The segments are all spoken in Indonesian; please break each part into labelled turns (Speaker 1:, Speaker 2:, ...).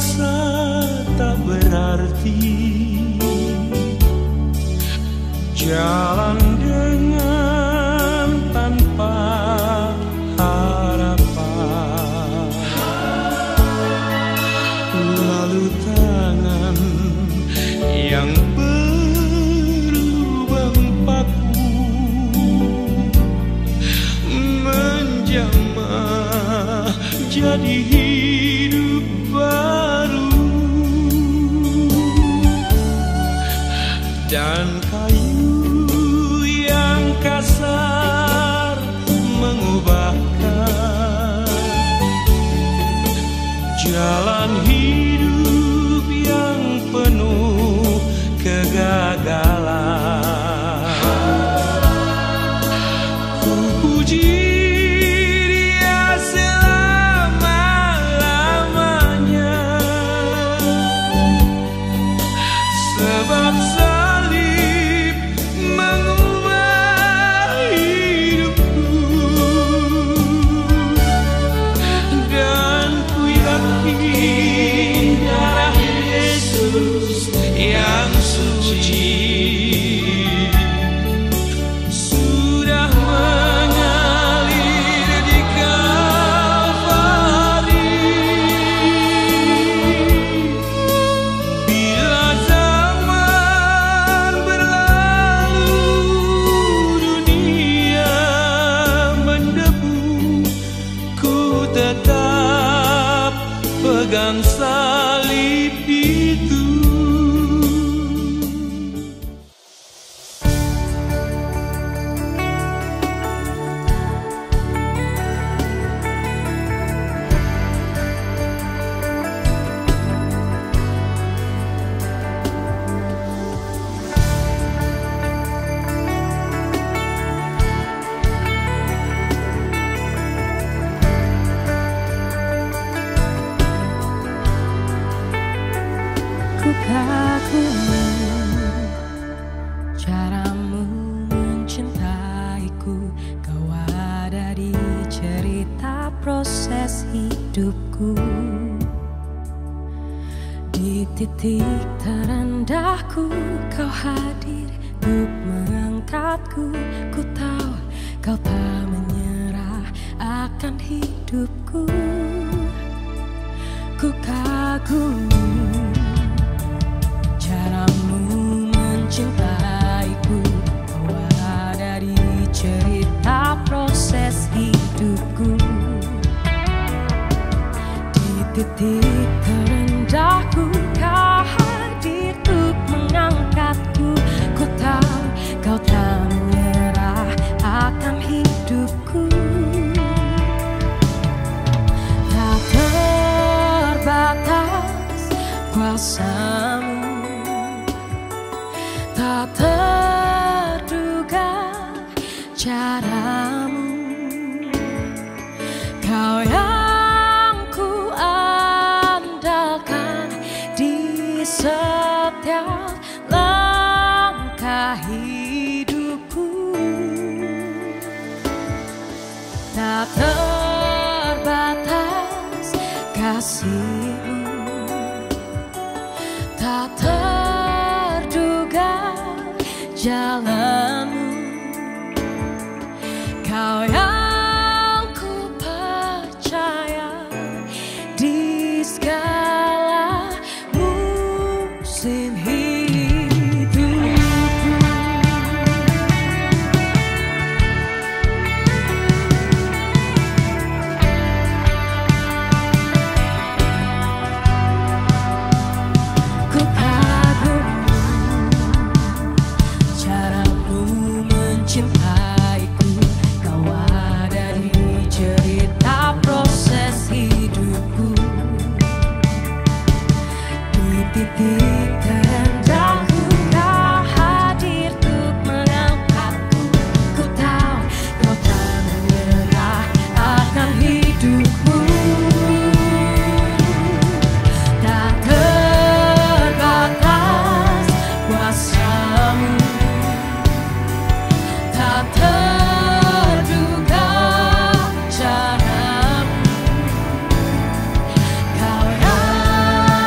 Speaker 1: merasa tak berarti, jalan dengan tanpa harapan, lalu tangan yang berlubang paku menjamah jadi hidup baru, dan kayu yang kasar mengubahkan jalan hidup yang penuh kegagalan. Ku puji Dia selama-lamanya, sebab salib mengubah hidupku, dan ku yakin darah Yesus yang suci sudah mengalir di Kalvari. Bila zaman berlalu, dunia mendebu, ku tetap pegang salib itu.
Speaker 2: Ku kagumi caramu mencintaiku, kau ada di cerita proses hidupku. Di titik terendahku kau hadir untuk mengangkatku. Ku tahu kau tak menyerah akan hidupku. Ku kagumi caramu mencintaiku, kau ada di cerita proses hidupku. Di titik terendahku kau hadir untuk mengangkatku. Ku tahu kau tak menyerah akan hidupku. Tak terbatas kuasamu, tak terduga caramu, kau yang ku andalkan di setiap langkah hidupku. Tak terbatas kasih-Mu, tak terduga jalan-Mu, kau yang ku percaya di segala musim hidupku. Ku kagumi caramu mencintaiku, kau ada di cerita proses hidupku. Di titik terendahku kau hadir untuk mengangkatku. Ku tahu kau tak menyerah akan hidupku. Tak terbatas kuasa-Mu, tak terduga caramu, kau yang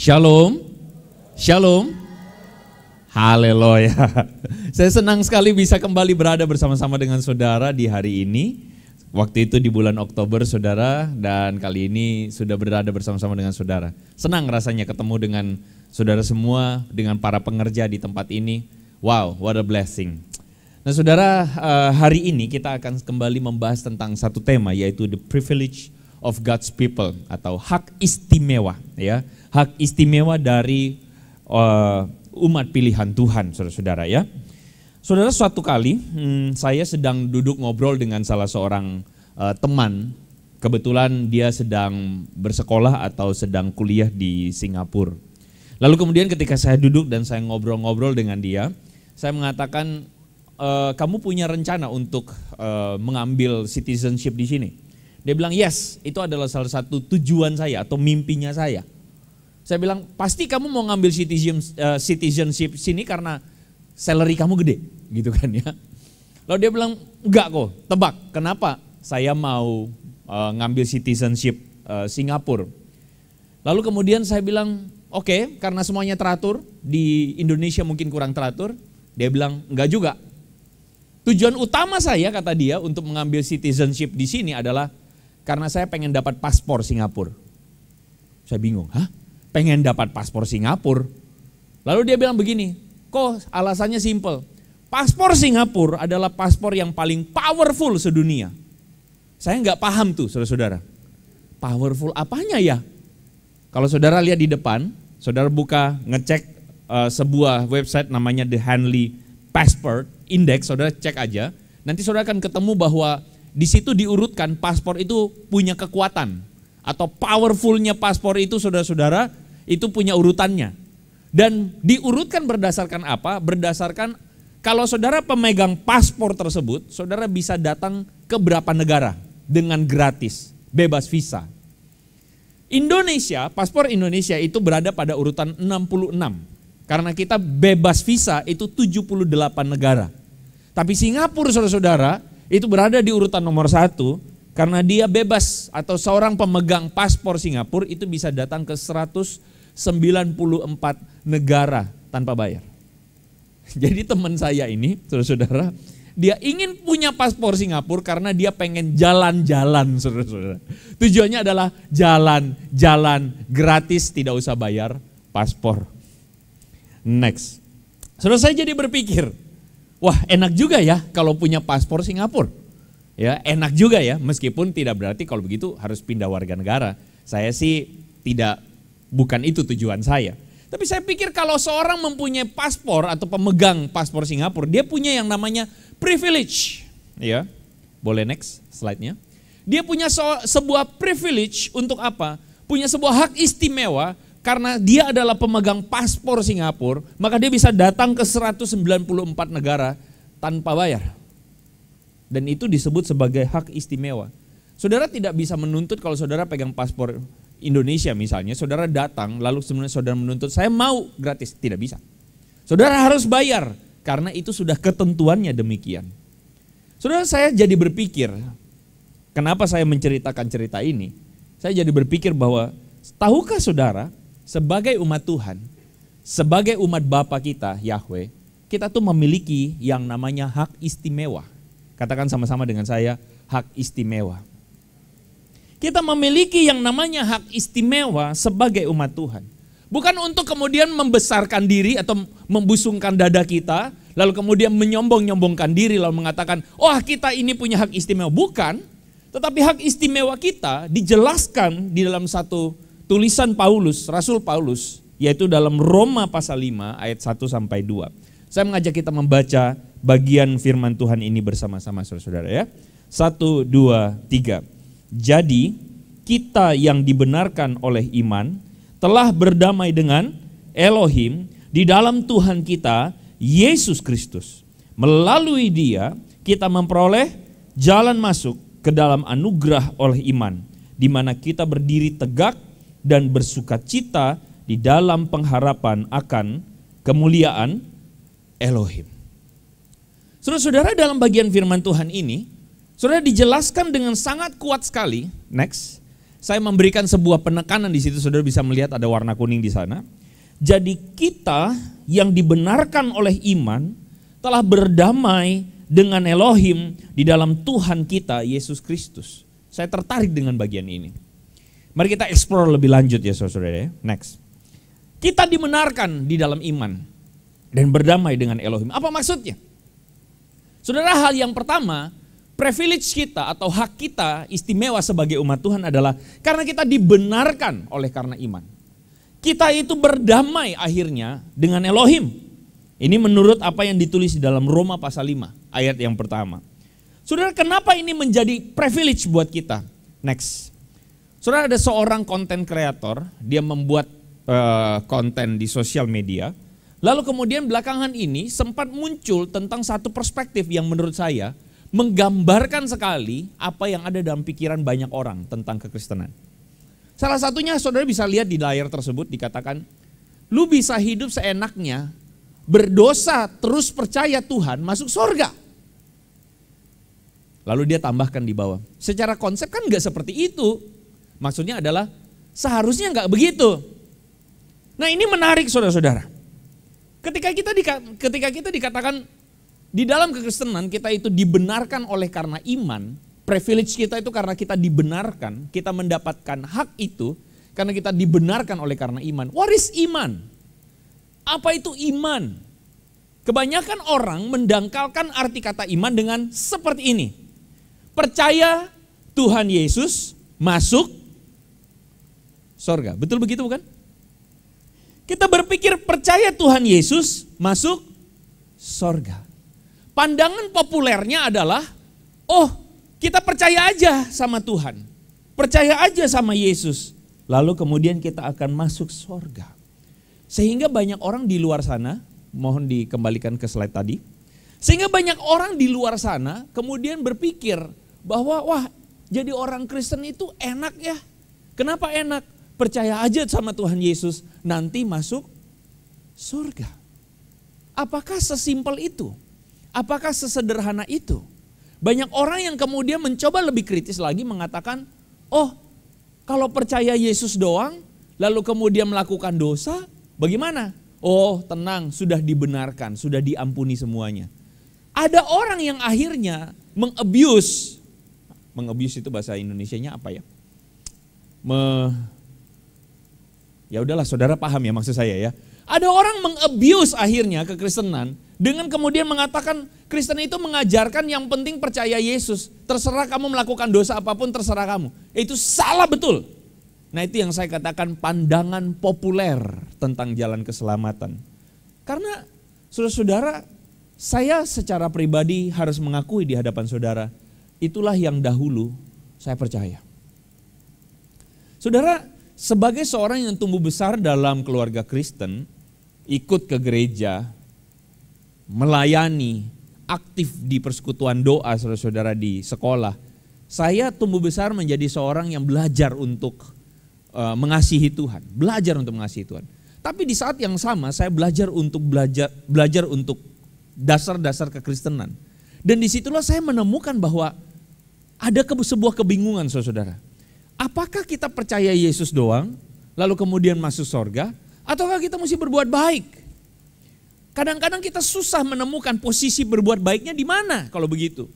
Speaker 3: Shalom. Shalom. Haleluya. Saya senang sekali bisa kembali berada bersama-sama dengan saudara di hari ini. Waktu itu di bulan Oktober saudara, dan kali ini sudah berada bersama-sama dengan saudara. Senang rasanya ketemu dengan saudara semua, dengan para pengerja di tempat ini. Wow, what a blessing. Nah saudara, hari ini kita akan kembali membahas tentang satu tema, yaitu the privilege of God's people, atau hak istimewa, ya, hak istimewa dari umat pilihan Tuhan, saudara-saudara ya. Saudara, suatu kali saya sedang duduk ngobrol dengan salah seorang teman. Kebetulan dia sedang bersekolah atau sedang kuliah di Singapura. Lalu kemudian ketika saya duduk dan saya ngobrol-ngobrol dengan dia, saya mengatakan, kamu punya rencana untuk mengambil citizenship di sini? Dia bilang, yes, itu adalah salah satu tujuan saya atau mimpinya saya. Saya bilang, pasti kamu mau ngambil citizenship sini karena salary kamu gede, gitu kan ya. Lalu dia bilang, enggak kok, tebak, kenapa saya mau ngambil citizenship Singapura. Lalu kemudian saya bilang, oke, karena semuanya teratur, di Indonesia mungkin kurang teratur. Dia bilang, enggak juga. Tujuan utama saya, kata dia, untuk mengambil citizenship di sini adalah karena saya pengen dapat paspor Singapura. Saya bingung, hah? Pengen dapat paspor Singapura? Lalu dia bilang begini, kok alasannya simple. Paspor Singapura adalah paspor yang paling powerful sedunia. Saya nggak paham tuh saudara-saudara. Powerful apanya ya? Kalau saudara lihat di depan, saudara buka ngecek sebuah website namanya The Hanley Passport Index, saudara cek aja. Nanti saudara akan ketemu bahwa di situ diurutkan paspor itu punya kekuatan. Atau powerfulnya paspor itu saudara-saudara, itu punya urutannya. Dan diurutkan berdasarkan apa? Berdasarkan kalau saudara pemegang paspor tersebut, saudara bisa datang ke berapa negara dengan gratis, bebas visa. Indonesia, paspor Indonesia itu berada pada urutan 66. Karena kita bebas visa itu 78 negara. Tapi Singapura saudara-saudara itu berada di urutan nomor 1 karena dia bebas, atau seorang pemegang paspor Singapura itu bisa datang ke 194 negara tanpa bayar. Jadi teman saya ini, saudara-saudara, dia ingin punya paspor Singapura karena dia pengen jalan-jalan, saudara-saudara. Tujuannya adalah jalan-jalan gratis, tidak usah bayar paspor. Next. Saudara, saya jadi berpikir, wah enak juga ya kalau punya paspor Singapura. Ya, enak juga ya, meskipun tidak berarti kalau begitu harus pindah warga negara. Saya sih bukan itu tujuan saya. Tapi saya pikir kalau seorang mempunyai paspor atau pemegang paspor Singapura, dia punya yang namanya privilege. Ya, boleh next slide-nya. Dia punya sebuah privilege untuk apa? Punya sebuah hak istimewa karena dia adalah pemegang paspor Singapura, maka dia bisa datang ke 194 negara tanpa bayar. Dan itu disebut sebagai hak istimewa. Saudara tidak bisa menuntut kalau saudara pegang paspor Indonesia misalnya, saudara datang lalu sebenarnya saudara menuntut saya mau gratis, tidak bisa. Saudara harus bayar karena itu sudah ketentuannya demikian. Saudara, saya jadi berpikir, kenapa saya menceritakan cerita ini? Saya jadi berpikir bahwa tahukah saudara, sebagai umat Tuhan, sebagai umat Bapa kita Yahweh, kita tuh memiliki yang namanya hak istimewa. Katakan sama-sama dengan saya, hak istimewa. Kita memiliki yang namanya hak istimewa sebagai umat Tuhan. Bukan untuk kemudian membesarkan diri atau membusungkan dada kita, lalu kemudian menyombong-nyombongkan diri lalu mengatakan, wah kita ini punya hak istimewa. Bukan, tetapi hak istimewa kita dijelaskan di dalam satu tulisan Paulus, Rasul Paulus, yaitu dalam Roma pasal 5 ayat 1 sampai 2. Saya mengajak kita membaca bagian firman Tuhan ini bersama-sama saudara-saudara ya. 1, 2, 3. Jadi kita yang dibenarkan oleh iman telah berdamai dengan Elohim di dalam Tuhan kita Yesus Kristus. Melalui Dia kita memperoleh jalan masuk ke dalam anugerah oleh iman, di mana kita berdiri tegak dan bersukacita di dalam pengharapan akan kemuliaan Elohim. Saudara-saudara, dalam bagian firman Tuhan ini, saudara dijelaskan dengan sangat kuat sekali, next, saya memberikan sebuah penekanan di situ, saudara bisa melihat ada warna kuning di sana. Jadi kita yang dibenarkan oleh iman telah berdamai dengan Elohim di dalam Tuhan kita Yesus Kristus. Saya tertarik dengan bagian ini. Mari kita explore lebih lanjut ya saudara ya. Next. Kita dibenarkan di dalam iman dan berdamai dengan Elohim. Apa maksudnya? Saudara, hal yang pertama, privilege kita atau hak kita istimewa sebagai umat Tuhan adalah karena kita dibenarkan oleh karena iman. Kita itu berdamai akhirnya dengan Elohim. Ini menurut apa yang ditulis di dalam Roma pasal 5 ayat yang pertama. Saudara, kenapa ini menjadi privilege buat kita? Next. Saudara, ada seorang konten kreator, dia membuat konten di sosial media. Lalu kemudian belakangan ini sempat muncul tentang satu perspektif yang menurut saya menggambarkan sekali apa yang ada dalam pikiran banyak orang tentang kekristenan. Salah satunya saudara bisa lihat di layar tersebut dikatakan, lu bisa hidup seenaknya, berdosa terus percaya Tuhan masuk surga. Lalu dia tambahkan di bawah, secara konsep kan gak seperti itu. Maksudnya adalah seharusnya gak begitu. Nah ini menarik saudara-saudara. Ketika kita dikatakan di dalam kekristenan kita itu dibenarkan oleh karena iman, privilege kita itu karena kita dibenarkan, kita mendapatkan hak itu karena kita dibenarkan oleh karena iman. What is iman? Apa itu iman? Kebanyakan orang mendangkalkan arti kata iman dengan seperti ini. Percaya Tuhan Yesus masuk surga. Betul begitu bukan? Kita berpikir percaya Tuhan Yesus masuk surga. Pandangan populernya adalah, oh kita percaya aja sama Tuhan. Percaya aja sama Yesus. Lalu kemudian kita akan masuk surga. Sehingga banyak orang di luar sana, mohon dikembalikan ke slide tadi. Sehingga banyak orang di luar sana kemudian berpikir bahwa wah jadi orang Kristen itu enak ya. Kenapa enak? Percaya aja sama Tuhan Yesus, nanti masuk surga. Apakah sesimpel itu? Apakah sesederhana itu? Banyak orang yang kemudian mencoba lebih kritis lagi mengatakan, oh kalau percaya Yesus doang, lalu kemudian melakukan dosa, bagaimana? Oh tenang, sudah dibenarkan, sudah diampuni semuanya. Ada orang yang akhirnya mengabuse itu bahasa Indonesianya apa ya? Ya udahlah saudara paham ya maksud saya ya. Ada orang mengabuse akhirnya kekristenan dengan kemudian mengatakan Kristen itu mengajarkan yang penting percaya Yesus. Terserah kamu melakukan dosa apapun terserah kamu. Itu salah betul. Nah itu yang saya katakan pandangan populer tentang jalan keselamatan. Karena saudara-saudara saya secara pribadi harus mengakui di hadapan saudara. Itulah yang dahulu saya percaya. Saudara, sebagai seorang yang tumbuh besar dalam keluarga Kristen, ikut ke gereja, melayani, aktif di persekutuan doa saudara-saudara di sekolah, saya tumbuh besar menjadi seorang yang belajar untuk mengasihi Tuhan, belajar untuk mengasihi Tuhan. Tapi di saat yang sama saya belajar untuk dasar-dasar kekristenan. Dan disitulah saya menemukan bahwa ada sebuah kebingungan saudara-saudara. Apakah kita percaya Yesus doang, lalu kemudian masuk surga, ataukah kita mesti berbuat baik? Kadang-kadang kita susah menemukan posisi berbuat baiknya di mana kalau begitu.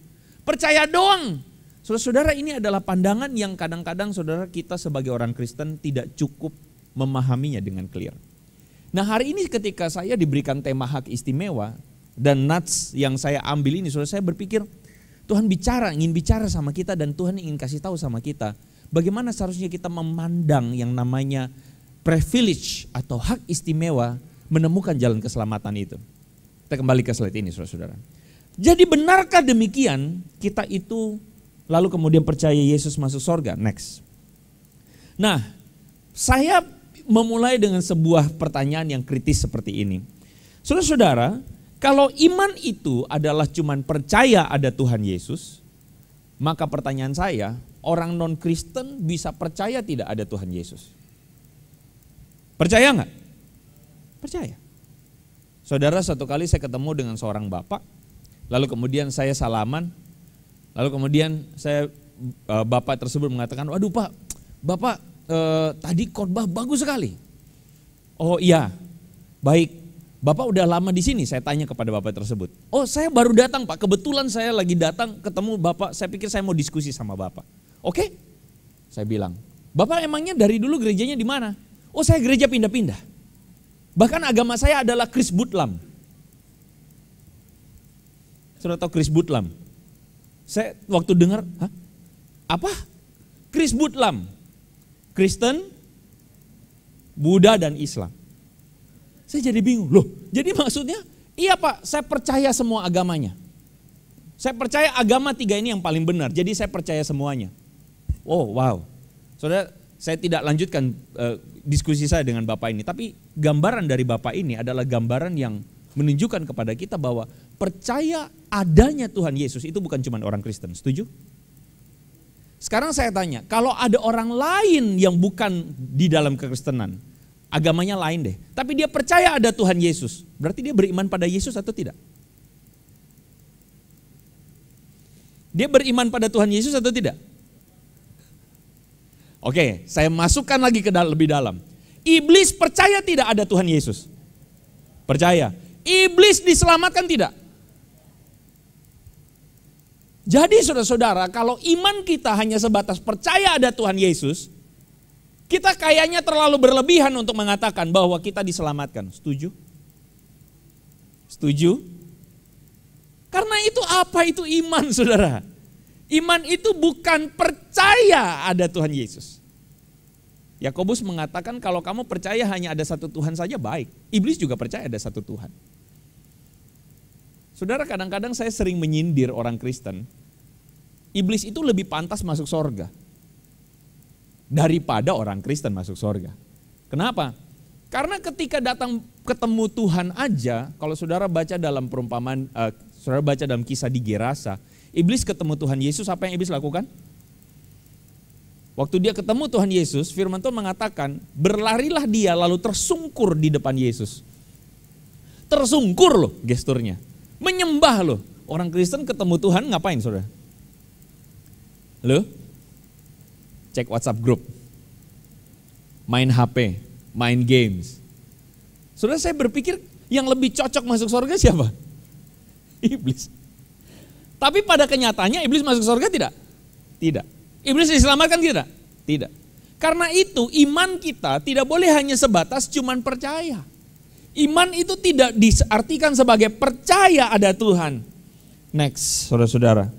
Speaker 3: Percaya doang. Saudara-saudara, ini adalah pandangan yang kadang-kadang saudara kita sebagai orang Kristen tidak cukup memahaminya dengan clear. Nah hari ini ketika saya diberikan tema hak istimewa dan nats yang saya ambil ini, saudara saya berpikir Tuhan ingin bicara sama kita dan Tuhan ingin kasih tahu sama kita. Bagaimana seharusnya kita memandang yang namanya privilege atau hak istimewa menemukan jalan keselamatan itu. Kita kembali ke slide ini saudara-saudara. Jadi benarkah demikian kita itu lalu kemudian percaya Yesus masuk surga? Next. Nah saya memulai dengan sebuah pertanyaan yang kritis seperti ini. Saudara-saudara, kalau iman itu adalah cuman percaya ada Tuhan Yesus, maka pertanyaan saya, orang non-Kristen bisa percaya tidak ada Tuhan Yesus? Percaya nggak? Percaya. Saudara, satu kali saya ketemu dengan seorang bapak, lalu kemudian saya salaman, lalu kemudian bapak tersebut mengatakan, waduh Pak, Bapak tadi khotbah bagus sekali. Oh iya, baik. Bapak udah lama di sini, saya tanya kepada Bapak tersebut. Oh saya baru datang Pak, kebetulan saya lagi datang ketemu Bapak, saya pikir saya mau diskusi sama Bapak. Oke, saya bilang, Bapak emangnya dari dulu gerejanya di mana? Oh saya gereja pindah-pindah. Bahkan agama saya adalah Chris Butlam. Sudah tahu Chris Butlam? Saya waktu dengar, hah? Apa? Chris Butlam. Kristen, Buddha dan Islam. Saya jadi bingung, loh jadi maksudnya, iya Pak saya percaya semua agamanya. Saya percaya agama 3 ini yang paling benar, jadi saya percaya semuanya. Oh wow, saudara saya tidak lanjutkan diskusi saya dengan Bapak ini, tapi gambaran dari Bapak ini adalah gambaran yang menunjukkan kepada kita bahwa percaya adanya Tuhan Yesus itu bukan cuma orang Kristen, setuju? Sekarang saya tanya, kalau ada orang lain yang bukan di dalam kekristenan, agamanya lain deh, tapi dia percaya ada Tuhan Yesus, berarti dia beriman pada Yesus atau tidak? Dia beriman pada Tuhan Yesus atau tidak? Oke, saya masukkan lagi ke lebih dalam. Iblis percaya tidak ada Tuhan Yesus? Percaya. Iblis diselamatkan tidak? Jadi saudara-saudara, kalau iman kita hanya sebatas percaya ada Tuhan Yesus, kita kayaknya terlalu berlebihan untuk mengatakan bahwa kita diselamatkan. Setuju? Setuju? Karena itu apa itu iman saudara? Iman itu bukan percaya ada Tuhan Yesus. Yakobus mengatakan kalau kamu percaya hanya ada satu Tuhan saja baik. Iblis juga percaya ada satu Tuhan. Saudara, kadang-kadang saya sering menyindir orang Kristen. Iblis itu lebih pantas masuk sorga daripada orang Kristen masuk sorga. Kenapa? Karena ketika datang ketemu Tuhan aja, kalau saudara baca dalam perumpamaan, saudara baca dalam kisah di Gerasa, iblis ketemu Tuhan Yesus, apa yang iblis lakukan? Waktu dia ketemu Tuhan Yesus, firman Tuhan mengatakan, berlarilah dia lalu tersungkur di depan Yesus. Tersungkur loh gesturnya. Menyembah loh. Orang Kristen ketemu Tuhan ngapain saudara? Loh? Cek WhatsApp grup. Main HP, main games. Saudara, saya berpikir yang lebih cocok masuk surga siapa? Iblis. Tapi pada kenyataannya iblis masuk surga tidak? Tidak. Iblis diselamatkan tidak? Tidak. Karena itu iman kita tidak boleh hanya sebatas cuman percaya. Iman itu tidak diartikan sebagai percaya ada Tuhan. Next, saudara-saudara.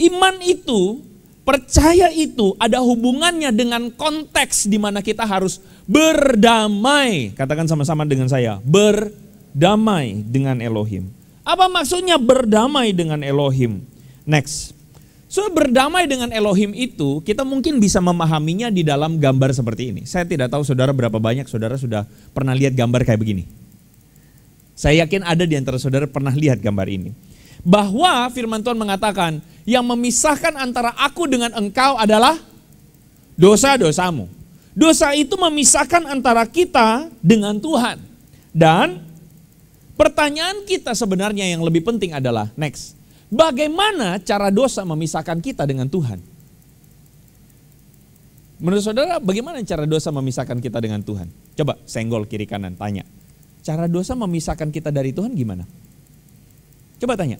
Speaker 3: Iman itu, percaya itu ada hubungannya dengan konteks di mana kita harus berdamai. Katakan sama-sama dengan saya, berdamai dengan Elohim. Apa maksudnya berdamai dengan Elohim? Next. So berdamai dengan Elohim itu kita mungkin bisa memahaminya di dalam gambar seperti ini. Saya tidak tahu saudara berapa banyak saudara sudah pernah lihat gambar kayak begini. Saya yakin ada di antara saudara pernah lihat gambar ini. Bahwa firman Tuhan mengatakan yang memisahkan antara aku dengan engkau adalah dosa-dosamu. Dosa itu memisahkan antara kita dengan Tuhan. Dan pertanyaan kita sebenarnya yang lebih penting adalah next. Bagaimana cara dosa memisahkan kita dengan Tuhan? Menurut saudara bagaimana cara dosa memisahkan kita dengan Tuhan? Coba senggol kiri kanan tanya. Cara dosa memisahkan kita dari Tuhan gimana? Coba tanya.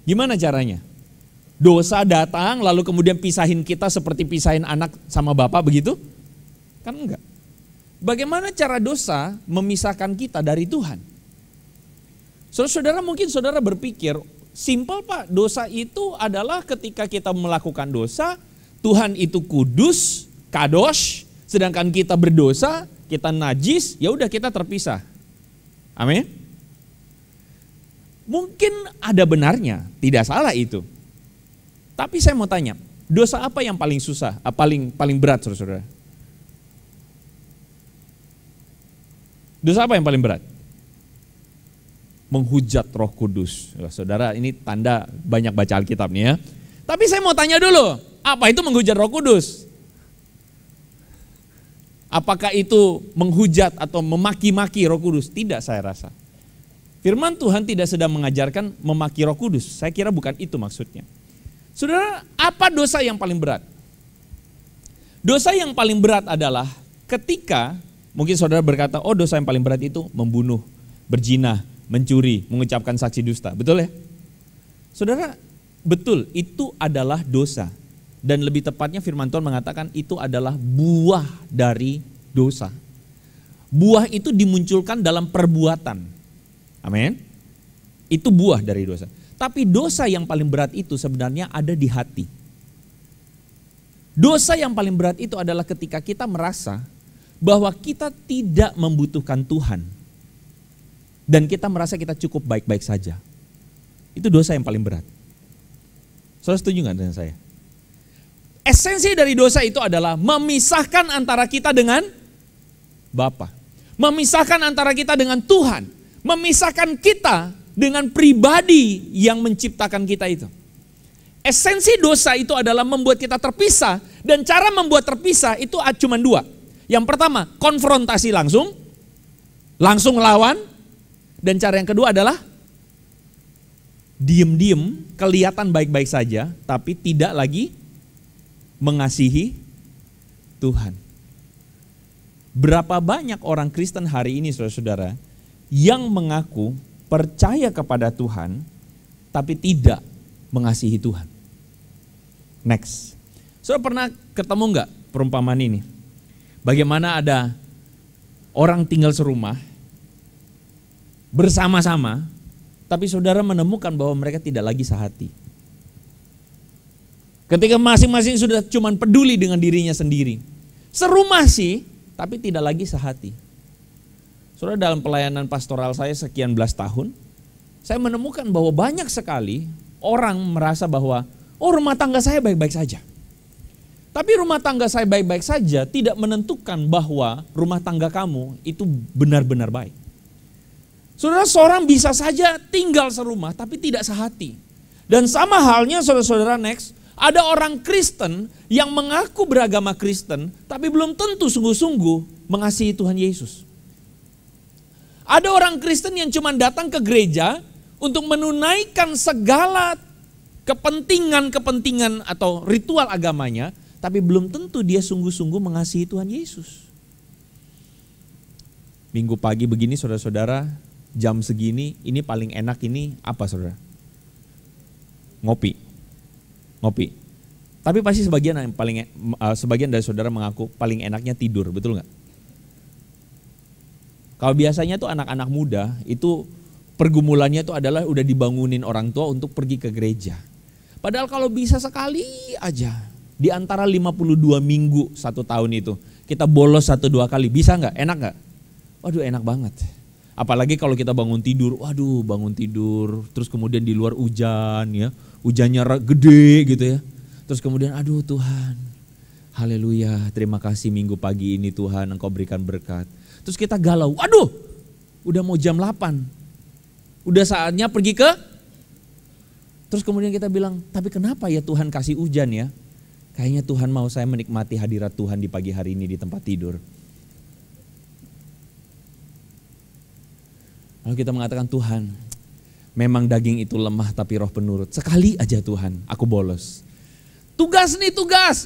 Speaker 3: Gimana caranya? Dosa datang lalu kemudian pisahin kita seperti pisahin anak sama bapak begitu? Kan enggak. Bagaimana cara dosa memisahkan kita dari Tuhan? Saudara mungkin saudara berpikir, simpel Pak, dosa itu adalah ketika kita melakukan dosa, Tuhan itu kudus, kadosh, sedangkan kita berdosa, kita najis, ya udah kita terpisah. Amin. Mungkin ada benarnya, tidak salah itu. Tapi saya mau tanya, dosa apa yang paling susah, paling berat saudara? Dosa apa yang paling berat? Menghujat Roh Kudus. Saudara, ini tanda banyak baca Alkitab nih ya. Tapi saya mau tanya dulu, apa itu menghujat Roh Kudus? Apakah itu menghujat atau memaki-maki Roh Kudus? Tidak, saya rasa. Firman Tuhan tidak sedang mengajarkan memaki Roh Kudus. Saya kira bukan itu maksudnya. Saudara, apa dosa yang paling berat? Dosa yang paling berat adalah ketika mungkin saudara berkata, oh dosa yang paling berat itu membunuh, berzina, mencuri, mengucapkan saksi dusta. Betul ya? Saudara, betul, itu adalah dosa. Dan lebih tepatnya firman Tuhan mengatakan itu adalah buah dari dosa. Buah itu dimunculkan dalam perbuatan. Amin. Itu buah dari dosa. Tapi dosa yang paling berat itu sebenarnya ada di hati. Dosa yang paling berat itu adalah ketika kita merasa bahwa kita tidak membutuhkan Tuhan. Dan kita merasa kita cukup baik-baik saja. Itu dosa yang paling berat. Saudara setuju nggak dengan saya? Esensi dari dosa itu adalah memisahkan antara kita dengan Bapa. Memisahkan antara kita dengan Tuhan. Memisahkan kita dengan pribadi yang menciptakan kita itu. Esensi dosa itu adalah membuat kita terpisah. Dan cara membuat terpisah itu cuma dua. Yang pertama, konfrontasi langsung lawan. Dan cara yang kedua adalah diem-diem, kelihatan baik-baik saja, tapi tidak lagi mengasihi Tuhan. Berapa banyak orang Kristen hari ini saudara-saudara yang mengaku percaya kepada Tuhan, tapi tidak mengasihi Tuhan. Next. Saudara pernah ketemu nggak perumpamaan ini? Bagaimana ada orang tinggal serumah, bersama-sama, tapi saudara menemukan bahwa mereka tidak lagi sehati. Ketika masing-masing sudah cuman peduli dengan dirinya sendiri. Serumah sih, tapi tidak lagi sehati. Saudara, dalam pelayanan pastoral saya sekian belas tahun, saya menemukan bahwa banyak sekali orang merasa bahwa, oh rumah tangga saya baik-baik saja. Tapi rumah tangga saya baik-baik saja tidak menentukan bahwa rumah tangga kamu itu benar-benar baik. Saudara, seorang bisa saja tinggal serumah tapi tidak sehati. Dan sama halnya saudara-saudara next, ada orang Kristen yang mengaku beragama Kristen tapi belum tentu sungguh-sungguh mengasihi Tuhan Yesus. Ada orang Kristen yang cuma datang ke gereja untuk menunaikan segala kepentingan atau ritual agamanya, tapi belum tentu dia sungguh-sungguh mengasihi Tuhan Yesus. Minggu pagi begini saudara-saudara, jam segini, ini paling enak ini apa saudara? Ngopi. Tapi pasti sebagian dari saudara mengaku paling enaknya tidur, betul nggak? Kalau biasanya tuh anak-anak muda itu pergumulannya itu adalah udah dibangunin orang tua untuk pergi ke gereja. Padahal kalau bisa sekali aja di antara 52 minggu 1 tahun itu kita bolos 1-2 kali, bisa nggak? Enak nggak? Waduh enak banget. Apalagi kalau kita bangun tidur, terus kemudian di luar hujan ya, hujannya gede gitu ya. Terus kemudian aduh Tuhan, haleluya, terima kasih minggu pagi ini Tuhan Engkau berikan berkat. Terus kita galau, aduh udah mau jam 8, udah saatnya pergi ke. Terus kemudian kita bilang, tapi kenapa ya Tuhan kasih hujan ya? Kayaknya Tuhan mau saya menikmati hadirat Tuhan di pagi hari ini di tempat tidur. Lalu kita mengatakan, Tuhan memang daging itu lemah tapi roh penurut. Sekali aja Tuhan aku bolos. Tugas,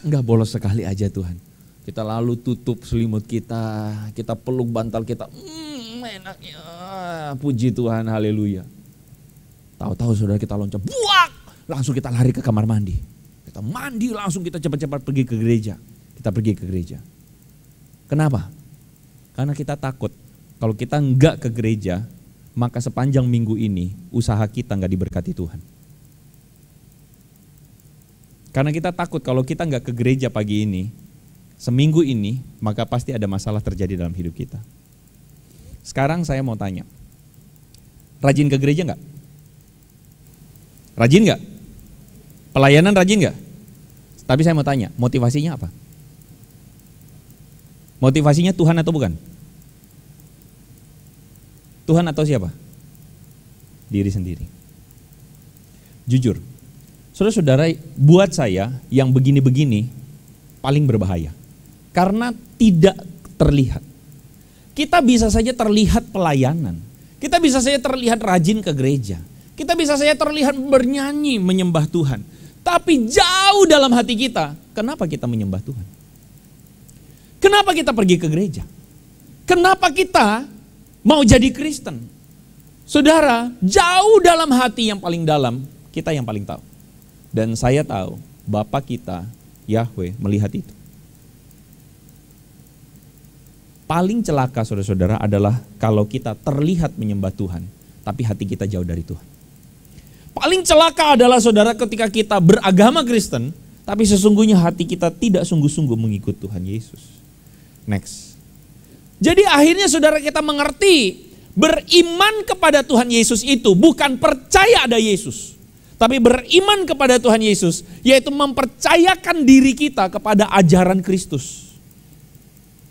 Speaker 3: enggak bolos sekali aja Tuhan. Kita lalu tutup selimut kita peluk bantal kita. Enaknya, puji Tuhan, haleluya. Tahu-tahu saudara kita loncat, buak, langsung kita lari ke kamar mandi. Kita mandi langsung kita cepat-cepat pergi ke gereja. Kita pergi ke gereja. Kenapa? Karena kita takut kalau kita enggak ke gereja, maka sepanjang minggu ini usaha kita enggak diberkati Tuhan. Karena kita takut kalau kita enggak ke gereja pagi ini, seminggu ini, maka pasti ada masalah terjadi dalam hidup kita. Sekarang saya mau tanya, rajin ke gereja enggak? Rajin enggak? Pelayanan rajin enggak? Tapi saya mau tanya, motivasinya apa? Motivasinya Tuhan atau bukan? Tuhan atau siapa? Diri sendiri. Jujur, saudara-saudara, buat saya yang begini-begini paling berbahaya. Karena tidak terlihat. Kita bisa saja terlihat pelayanan. Kita bisa saja terlihat rajin ke gereja. Kita bisa saja terlihat bernyanyi menyembah Tuhan. Tapi jauh dalam hati kita, kenapa kita menyembah Tuhan? Kenapa kita pergi ke gereja? Kenapa kita mau jadi Kristen? Saudara, jauh dalam hati yang paling dalam, kita yang paling tahu. Dan saya tahu, Bapa kita, Yahweh, melihat itu. Paling celaka saudara-saudara adalah kalau kita terlihat menyembah Tuhan, tapi hati kita jauh dari Tuhan. Paling celaka adalah saudara ketika kita beragama Kristen, tapi sesungguhnya hati kita tidak sungguh-sungguh mengikut Tuhan Yesus. Next. Jadi akhirnya saudara kita mengerti, beriman kepada Tuhan Yesus itu bukan percaya ada Yesus. Tapi beriman kepada Tuhan Yesus, yaitu mempercayakan diri kita kepada ajaran Kristus.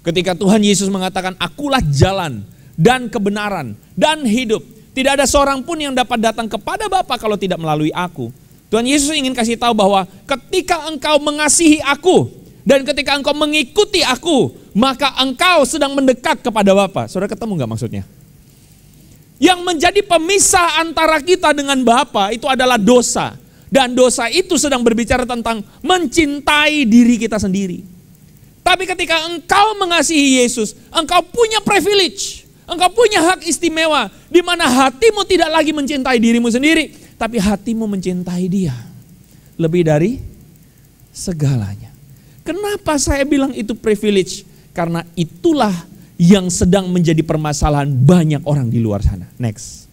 Speaker 3: Ketika Tuhan Yesus mengatakan, akulah jalan dan kebenaran dan hidup. Tidak ada seorang pun yang dapat datang kepada Bapa kalau tidak melalui aku. Tuhan Yesus ingin kasih tahu bahwa ketika engkau mengasihi aku dan ketika engkau mengikuti aku, maka engkau sedang mendekat kepada Bapa. Saudara ketemu gak maksudnya? Yang menjadi pemisah antara kita dengan Bapa itu adalah dosa. Dan dosa itu sedang berbicara tentang mencintai diri kita sendiri. Tapi ketika engkau mengasihi Yesus, engkau punya privilege, engkau punya hak istimewa, di mana hatimu tidak lagi mencintai dirimu sendiri, tapi hatimu mencintai Dia lebih dari segalanya. Kenapa saya bilang itu privilege? Karena itulah yang sedang menjadi permasalahan banyak orang di luar sana. Next.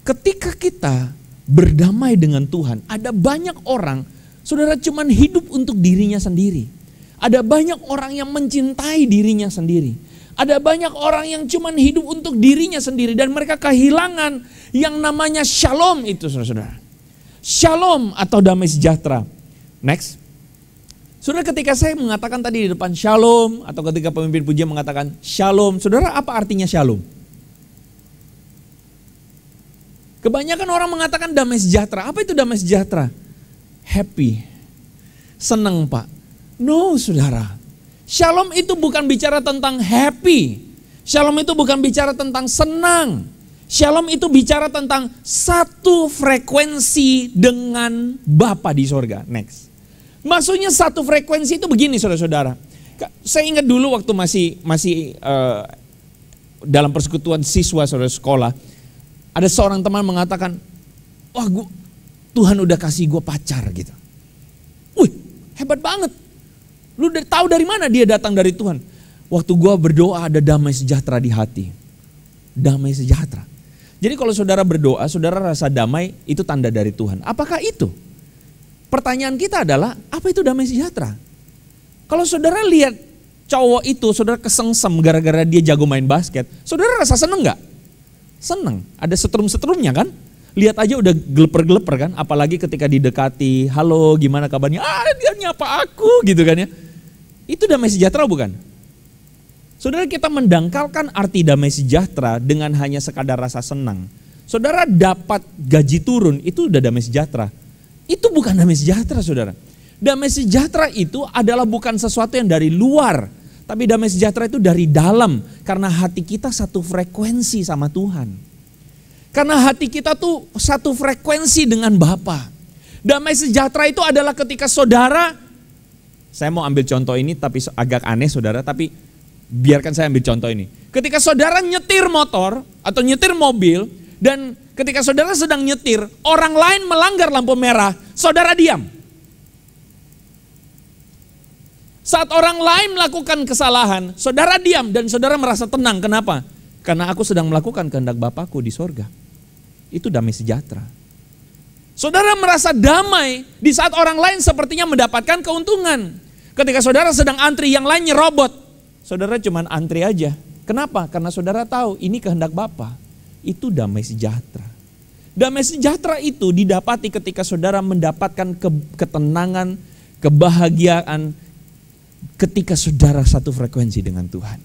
Speaker 3: Ketika kita berdamai dengan Tuhan, ada banyak orang, saudara, cuman hidup untuk dirinya sendiri. Ada banyak orang yang mencintai dirinya sendiri. Ada banyak orang yang cuman hidup untuk dirinya sendiri dan mereka kehilangan yang namanya shalom itu, saudara. Shalom atau damai sejahtera. Next. Saudara, ketika saya mengatakan tadi di depan shalom atau ketika pemimpin pujian mengatakan shalom, saudara, apa artinya shalom? Kebanyakan orang mengatakan damai sejahtera. Apa itu damai sejahtera? Happy, senang Pak. No saudara, shalom itu bukan bicara tentang happy. Shalom itu bukan bicara tentang senang. Shalom itu bicara tentang satu frekuensi dengan Bapa di sorga. Next. Maksudnya satu frekuensi itu begini saudara-saudara. Saya ingat dulu waktu masih dalam persekutuan siswa saudara sekolah. Ada seorang teman mengatakan, wah Tuhan udah kasih gue pacar gitu. Wih, hebat banget. Lu udah tahu dari mana dia datang dari Tuhan? Waktu gue berdoa ada damai sejahtera di hati. Damai sejahtera. Jadi kalau saudara berdoa, saudara rasa damai, itu tanda dari Tuhan. Apakah itu? Pertanyaan kita adalah, apa itu damai sejahtera? Kalau saudara lihat cowok itu, saudara kesengsem gara-gara dia jago main basket, saudara rasa seneng gak? Seneng. Ada setrum-setrumnya kan? Lihat aja udah geleper-geleper kan, apalagi ketika didekati, halo gimana kabarnya, dia nyapa aku gitu kan ya. Itu damai sejahtera bukan? Saudara, kita mendangkalkan arti damai sejahtera dengan hanya sekadar rasa senang. Saudara dapat gaji turun, itu udah damai sejahtera. Itu bukan damai sejahtera saudara. Damai sejahtera itu adalah bukan sesuatu yang dari luar, tapi damai sejahtera itu dari dalam, karena hati kita satu frekuensi sama Tuhan. Karena hati kita tuh satu frekuensi dengan Bapa. Damai sejahtera itu adalah ketika saudara, saya mau ambil contoh ini tapi agak aneh saudara, tapi biarkan saya ambil contoh ini. Ketika saudara nyetir motor atau nyetir mobil dan ketika saudara sedang nyetir, orang lain melanggar lampu merah, saudara diam. Saat orang lain melakukan kesalahan, saudara diam dan saudara merasa tenang. Kenapa? Karena aku sedang melakukan kehendak Bapakku di sorga. Itu damai sejahtera. Saudara merasa damai di saat orang lain sepertinya mendapatkan keuntungan. Ketika saudara sedang antri, yang lain nyerobot, saudara cuman antri aja. Kenapa? Karena saudara tahu ini kehendak Bapa. Itu damai sejahtera. Damai sejahtera itu didapati ketika saudara mendapatkan ketenangan, kebahagiaan, ketika saudara satu frekuensi dengan Tuhan.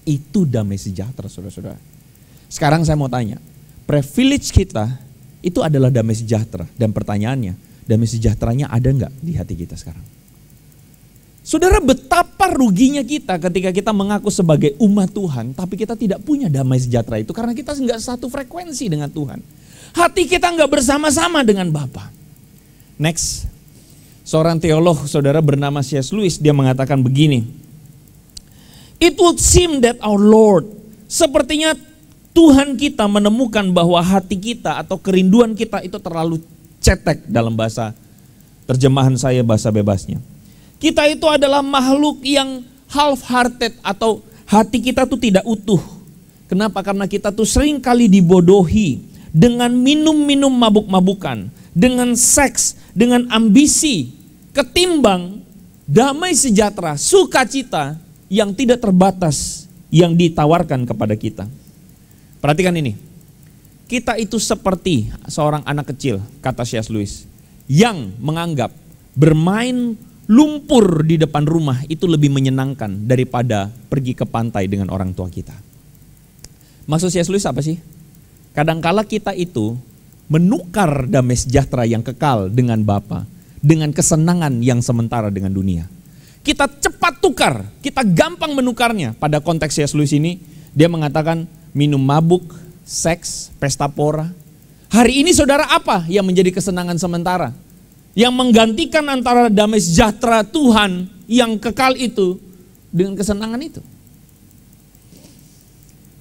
Speaker 3: Itu damai sejahtera saudara-saudara. Sekarang saya mau tanya, privilege kita itu adalah damai sejahtera. Dan pertanyaannya, damai sejahteranya ada enggak di hati kita sekarang? Saudara, betapa ruginya kita ketika kita mengaku sebagai umat Tuhan, tapi kita tidak punya damai sejahtera itu karena kita enggak satu frekuensi dengan Tuhan. Hati kita enggak bersama-sama dengan Bapa. Next. Seorang teolog saudara bernama C.S. Lewis, dia mengatakan begini. It would seem that our Lord, sepertinya Tuhan kita menemukan bahwa hati kita atau kerinduan kita itu terlalu cetek, dalam bahasa terjemahan saya, bahasa bebasnya. Kita itu adalah makhluk yang half-hearted atau hati kita tuh tidak utuh. Kenapa? Karena kita tuh sering kali dibodohi dengan minum-minum mabuk-mabukan, dengan seks, dengan ambisi, ketimbang damai sejahtera, sukacita yang tidak terbatas yang ditawarkan kepada kita. Perhatikan ini, kita itu seperti seorang anak kecil, kata C.S. Lewis, yang menganggap bermain lumpur di depan rumah itu lebih menyenangkan daripada pergi ke pantai dengan orang tua kita. Maksud C.S. Lewis apa sih? Kadangkala kita itu menukar damai sejahtera yang kekal dengan Bapa dengan kesenangan yang sementara dengan dunia. Kita cepat tukar, kita gampang menukarnya. Pada konteks C.S. Lewis ini, dia mengatakan minum mabuk, seks, pesta pora. Hari ini saudara apa yang menjadi kesenangan sementara? Yang menggantikan antara damai sejahtera Tuhan yang kekal itu dengan kesenangan itu.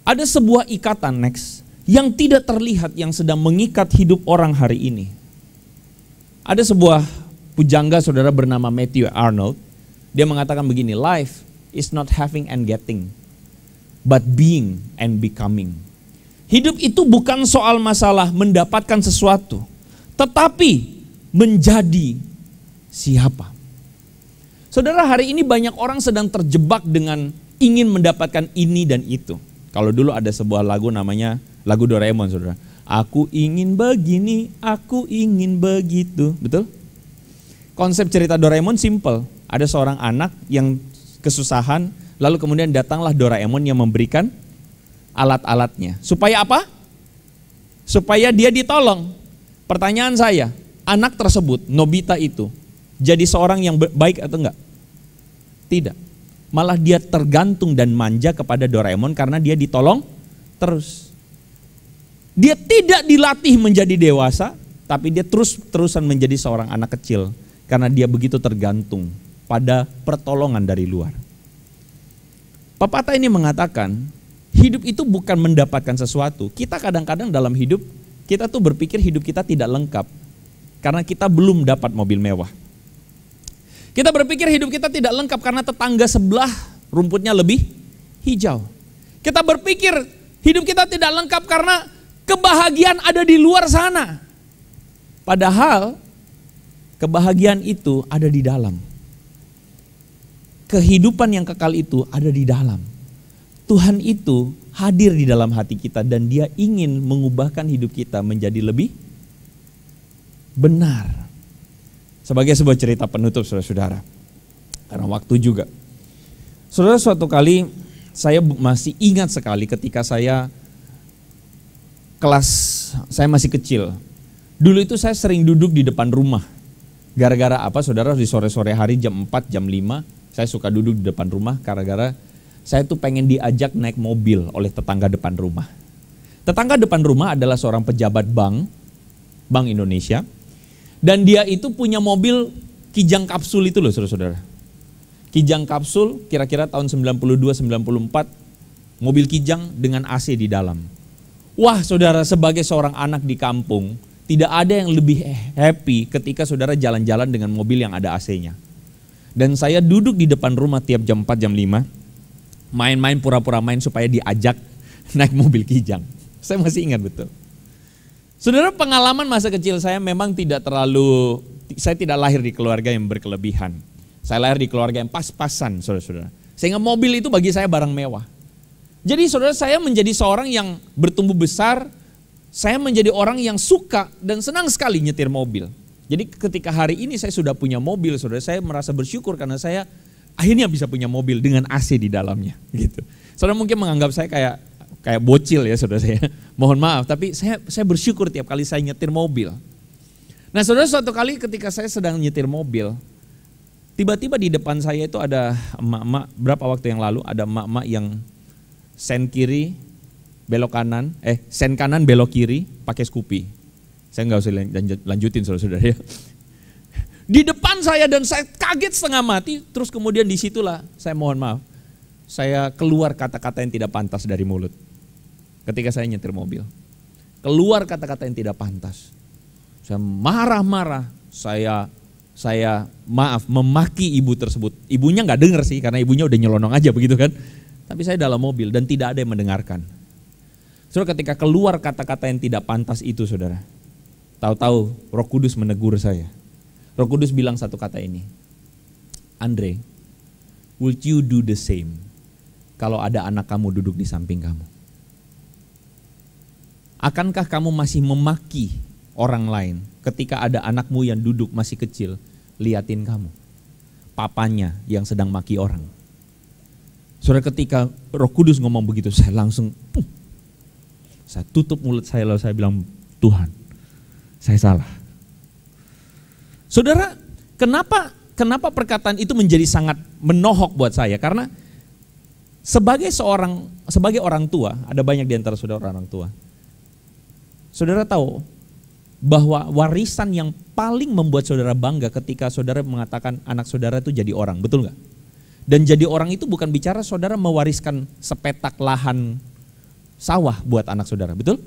Speaker 3: Ada sebuah ikatan yang tidak terlihat yang sedang mengikat hidup orang hari ini. Ada sebuah pujangga saudara bernama Matthew Arnold. Dia mengatakan begini, life is not having and getting, but being and becoming. Hidup itu bukan soal masalah mendapatkan sesuatu, tetapi menjadi siapa. Saudara, hari ini banyak orang sedang terjebak dengan ingin mendapatkan ini dan itu. Kalau dulu ada sebuah lagu namanya lagu Doraemon, saudara. Aku ingin begini, aku ingin begitu. Betul? Konsep cerita Doraemon simple. Ada seorang anak yang kesusahan, lalu kemudian datanglah Doraemon yang memberikan alat-alatnya. Supaya apa? Supaya dia ditolong. Pertanyaan saya, anak tersebut, Nobita itu, jadi seorang yang baik atau enggak? Tidak. Malah dia tergantung dan manja kepada Doraemon karena dia ditolong terus. Dia tidak dilatih menjadi dewasa, tapi dia terus-terusan menjadi seorang anak kecil karena dia begitu tergantung pada pertolongan dari luar. Pepatah ini mengatakan, hidup itu bukan mendapatkan sesuatu. Kita kadang-kadang dalam hidup, kita tuh berpikir hidup kita tidak lengkap karena kita belum dapat mobil mewah. Kita berpikir hidup kita tidak lengkap karena tetangga sebelah rumputnya lebih hijau. Kita berpikir hidup kita tidak lengkap karena kebahagiaan ada di luar sana. Padahal kebahagiaan itu ada di dalam. Kehidupan yang kekal itu ada di dalam. Tuhan itu hadir di dalam hati kita dan Dia ingin mengubahkan hidup kita menjadi lebih benar. Sebagai sebuah cerita penutup saudara-saudara, karena waktu juga. Saudara, suatu kali saya masih ingat sekali ketika saya masih kecil. Dulu itu saya sering duduk di depan rumah. Gara-gara apa saudara, di sore-sore hari jam 4, jam 5, saya suka duduk di depan rumah gara-gara saya tuh pengen diajak naik mobil oleh tetangga depan rumah. Tetangga depan rumah adalah seorang pejabat Bank Indonesia. Dan dia itu punya mobil Kijang kapsul itu loh saudara-saudara. Kijang kapsul kira-kira tahun 92-94, mobil Kijang dengan AC di dalam. Wah saudara, sebagai seorang anak di kampung, tidak ada yang lebih happy ketika saudara jalan-jalan dengan mobil yang ada AC-nya. Dan saya duduk di depan rumah tiap jam 4, jam 5, main-main pura-pura main supaya diajak naik mobil Kijang. Saya masih ingat betul. Saudara, pengalaman masa kecil saya memang saya tidak lahir di keluarga yang berkelebihan. Saya lahir di keluarga yang pas-pasan, saudara-saudara. Sehingga mobil itu bagi saya barang mewah. Jadi saudara, saya menjadi seorang yang bertumbuh besar, saya menjadi orang yang suka dan senang sekali nyetir mobil. Jadi ketika hari ini saya sudah punya mobil, saudara, saya merasa bersyukur karena saya akhirnya bisa punya mobil dengan AC di dalamnya. Gitu. Saudara mungkin menganggap saya kayak bocil ya saudara saya. Mohon maaf, tapi saya bersyukur tiap kali saya nyetir mobil. Nah saudara, suatu kali ketika saya sedang nyetir mobil, tiba-tiba di depan saya itu ada emak-emak, berapa waktu yang lalu ada emak-emak yang sen kanan belok kiri pakai Scoopy. Saya nggak usah lanjutin saudara-saudara ya. Di depan saya dan saya kaget setengah mati. Terus kemudian disitulah saya mohon maaf. Saya keluar kata-kata yang tidak pantas dari mulut. Ketika saya nyetir mobil. Keluar kata-kata yang tidak pantas. Saya marah-marah. Saya maaf memaki ibu tersebut. Ibunya nggak dengar sih karena ibunya udah nyelonong aja begitu kan. Tapi saya dalam mobil dan tidak ada yang mendengarkan. Saudara, ketika keluar kata-kata yang tidak pantas itu saudara. Tahu-tahu Roh Kudus menegur saya. Roh Kudus bilang satu kata ini. Andre, would you do the same kalau ada anak kamu duduk di samping kamu? Akankah kamu masih memaki orang lain ketika ada anakmu yang duduk masih kecil liatin kamu? Papanya yang sedang maki orang. Saudara, ketika Roh Kudus ngomong begitu saya langsung saya tutup mulut saya lalu saya bilang, Tuhan, saya salah. Saudara, kenapa perkataan itu menjadi sangat menohok buat saya? Karena sebagai orang tua, ada banyak di antara saudara orang tua. Saudara tahu bahwa warisan yang paling membuat saudara bangga ketika saudara mengatakan anak saudara itu jadi orang, betul nggak? Dan jadi orang itu bukan bicara saudara mewariskan sepetak lahan sawah buat anak saudara, betul?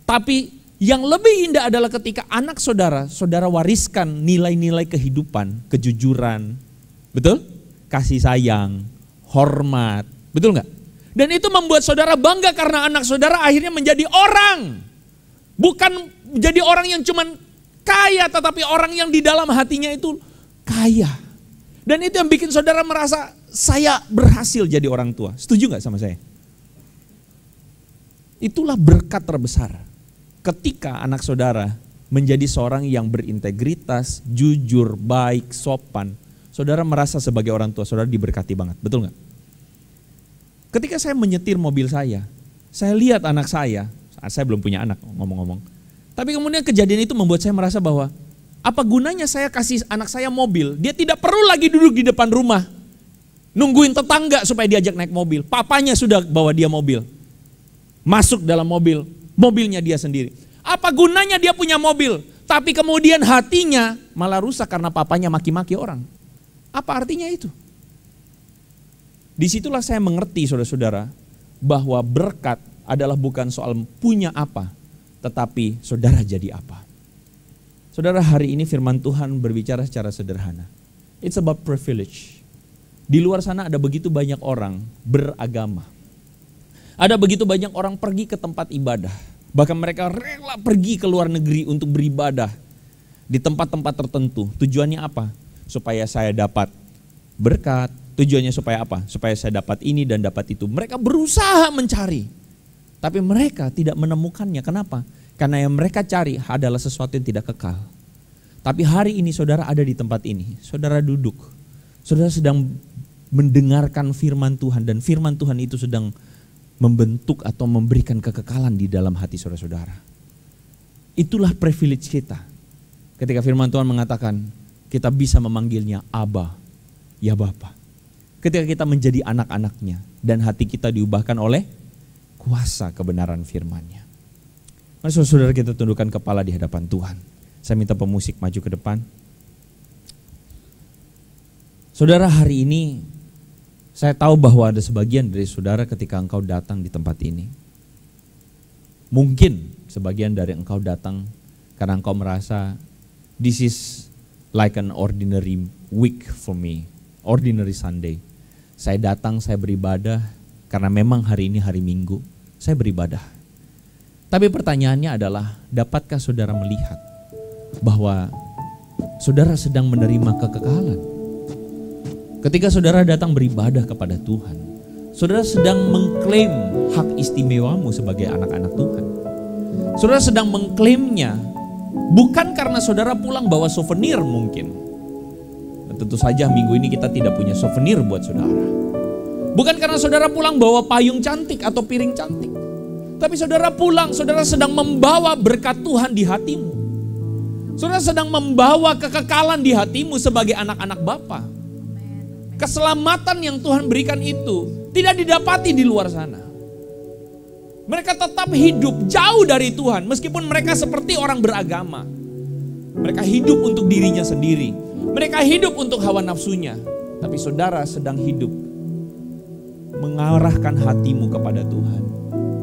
Speaker 3: Tapi yang lebih indah adalah ketika anak saudara wariskan nilai-nilai kehidupan, kejujuran, betul? Kasih sayang, hormat, betul nggak? Dan itu membuat saudara bangga karena anak saudara akhirnya menjadi orang. Bukan menjadi orang yang cuman kaya, tetapi orang yang di dalam hatinya itu kaya. Dan itu yang bikin saudara merasa saya berhasil jadi orang tua. Setuju nggak sama saya? Itulah berkat terbesar ketika anak saudara menjadi seorang yang berintegritas, jujur, baik, sopan. Saudara merasa sebagai orang tua, saudara diberkati banget, betul nggak? Ketika saya menyetir mobil saya lihat anak saya belum punya anak ngomong-ngomong. Tapi kemudian kejadian itu membuat saya merasa bahwa apa gunanya saya kasih anak saya mobil, dia tidak perlu lagi duduk di depan rumah, nungguin tetangga supaya diajak naik mobil. Papanya sudah bawa dia mobil. Masuk dalam mobil, mobilnya dia sendiri. Apa gunanya dia punya mobil, tapi kemudian hatinya malah rusak karena papanya maki-maki orang. Apa artinya itu? Disitulah saya mengerti saudara-saudara bahwa berkat adalah bukan soal punya apa, tetapi saudara jadi apa. Saudara, hari ini firman Tuhan berbicara secara sederhana. It's about privilege. Di luar sana ada begitu banyak orang beragama. Ada begitu banyak orang pergi ke tempat ibadah. Bahkan mereka rela pergi ke luar negeri untuk beribadah di tempat-tempat tertentu. Tujuannya apa? Supaya saya dapat berkat. Tujuannya supaya apa? Supaya saya dapat ini dan dapat itu. Mereka berusaha mencari. Tapi mereka tidak menemukannya. Kenapa? Karena yang mereka cari adalah sesuatu yang tidak kekal. Tapi hari ini saudara ada di tempat ini. Saudara duduk. Saudara sedang mendengarkan firman Tuhan. Dan firman Tuhan itu sedang membentuk atau memberikan kekekalan di dalam hati saudara-saudara. Itulah privilege kita. Ketika firman Tuhan mengatakan kita bisa memanggilnya Abba, ya Bapa. Ketika kita menjadi anak-anaknya dan hati kita diubahkan oleh kuasa kebenaran firman-Nya. Mari saudara kita tundukkan kepala di hadapan Tuhan. Saya minta pemusik maju ke depan. Saudara, hari ini saya tahu bahwa ada sebagian dari saudara ketika engkau datang di tempat ini. Mungkin sebagian dari engkau datang karena engkau merasa this is like an ordinary week for me, ordinary Sunday. Saya datang, saya beribadah karena memang hari ini hari Minggu, saya beribadah. Tapi pertanyaannya adalah, dapatkah saudara melihat bahwa saudara sedang menerima kekekalan? Ketika saudara datang beribadah kepada Tuhan, saudara sedang mengklaim hak istimewamu sebagai anak-anak Tuhan. Saudara sedang mengklaimnya bukan karena saudara pulang bawa souvenir mungkin. Dan tentu saja minggu ini kita tidak punya souvenir buat saudara. Bukan karena saudara pulang bawa payung cantik atau piring cantik. Tapi saudara pulang, saudara sedang membawa berkat Tuhan di hatimu. Saudara sedang membawa kekekalan di hatimu sebagai anak-anak Bapa. Keselamatan yang Tuhan berikan itu tidak didapati di luar sana. Mereka tetap hidup jauh dari Tuhan meskipun mereka seperti orang beragama. Mereka hidup untuk dirinya sendiri. Mereka hidup untuk hawa nafsunya. Tapi saudara sedang hidup mengarahkan hatimu kepada Tuhan.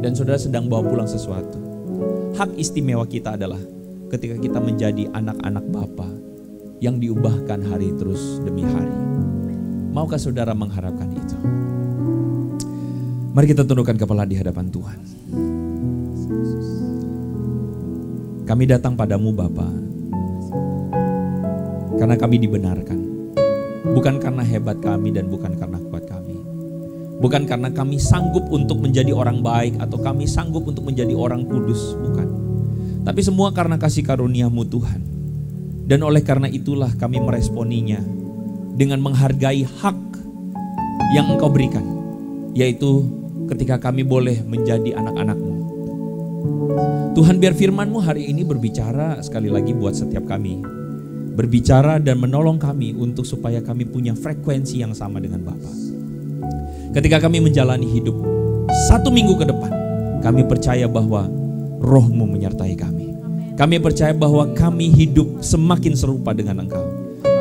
Speaker 3: Dan saudara sedang bawa pulang sesuatu. Hak istimewa kita adalah ketika kita menjadi anak-anak Bapa yang diubahkan hari terus demi hari. Maukah saudara mengharapkan itu? Mari kita tundukkan kepala di hadapan Tuhan. Kami datang padamu Bapa, karena kami dibenarkan. Bukan karena hebat kami dan bukan karena kuat kami. Bukan karena kami sanggup untuk menjadi orang baik atau kami sanggup untuk menjadi orang kudus, bukan. Tapi semua karena kasih karunia-Mu Tuhan. Dan oleh karena itulah kami meresponinya dengan menghargai hak yang Engkau berikan, yaitu ketika kami boleh menjadi anak-anak-Mu. Tuhan, biar firman-Mu hari ini berbicara sekali lagi buat setiap kami. Berbicara dan menolong kami untuk supaya kami punya frekuensi yang sama dengan Bapa. Ketika kami menjalani hidup 1 minggu ke depan, kami percaya bahwa Roh-Mu menyertai kami. Kami percaya bahwa kami hidup semakin serupa dengan Engkau.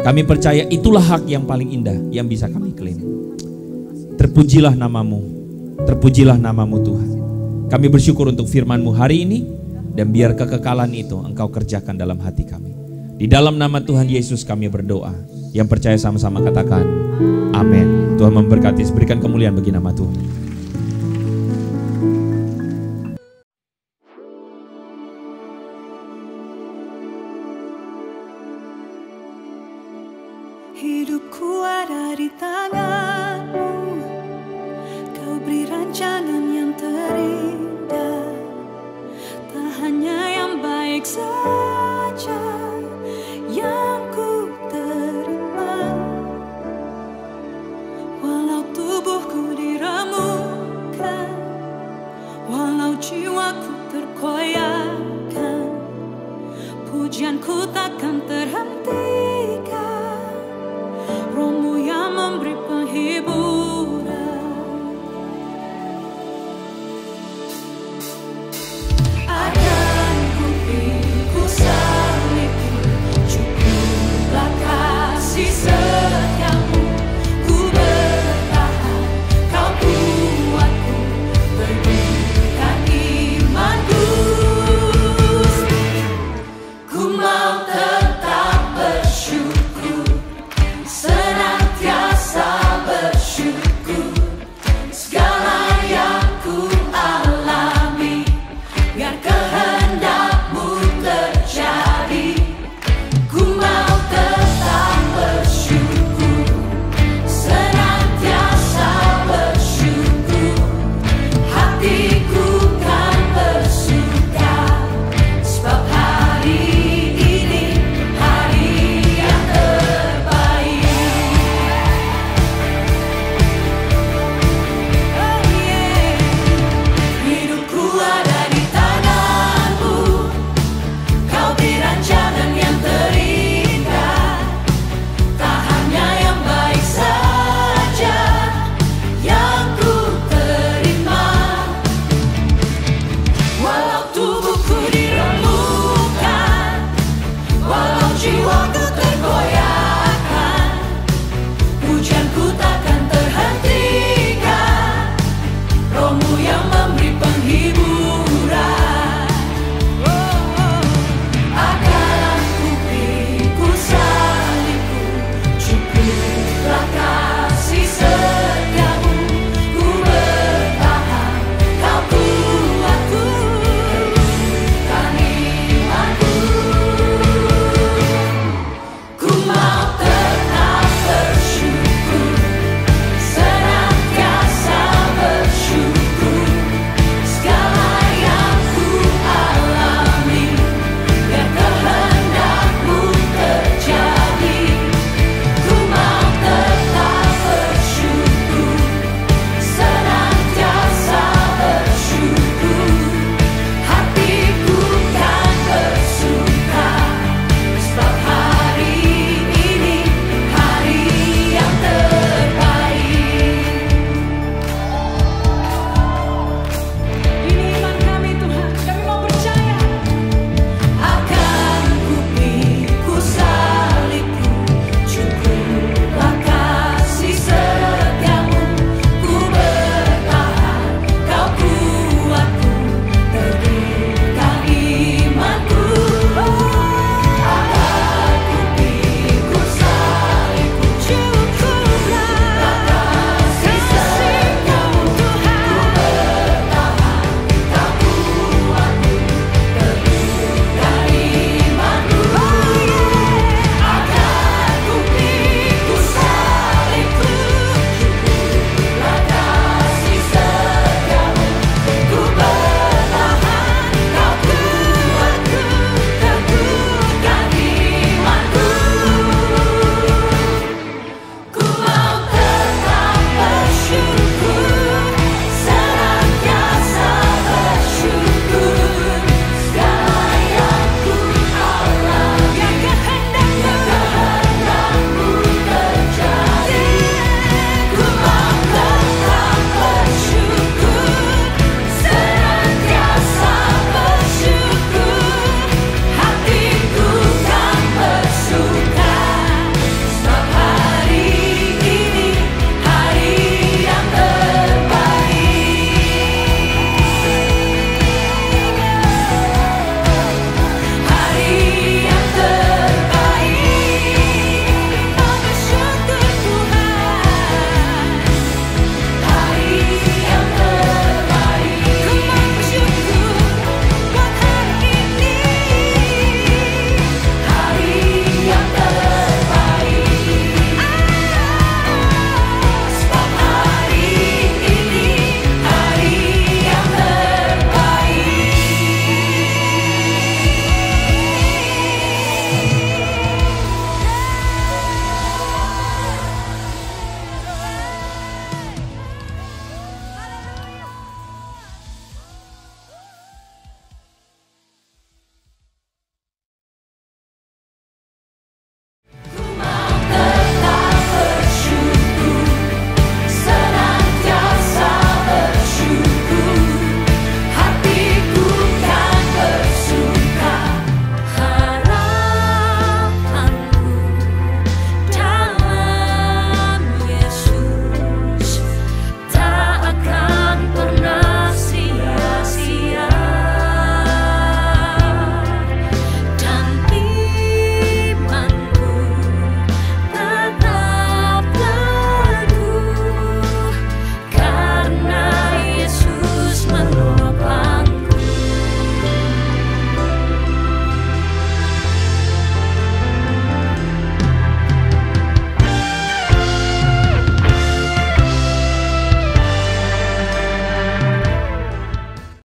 Speaker 3: Kami percaya itulah hak yang paling indah yang bisa kami klaim. Terpujilah nama-Mu, terpujilah nama-Mu Tuhan. Kami bersyukur untuk firman-Mu hari ini, dan biar kekekalan itu Engkau kerjakan dalam hati kami. Di dalam nama Tuhan Yesus kami berdoa. Yang percaya sama-sama katakan amin. Tuhan memberkati, berikan kemuliaan bagi nama Tuhan.
Speaker 2: Hidupku ada di tangan-Mu, Kau beri rancangan yang terindah. Tak hanya yang baik saja yang ku terima, walau tubuhku diremukkan, walau jiwaku terkoyakkan, pujianku takkan terhenti.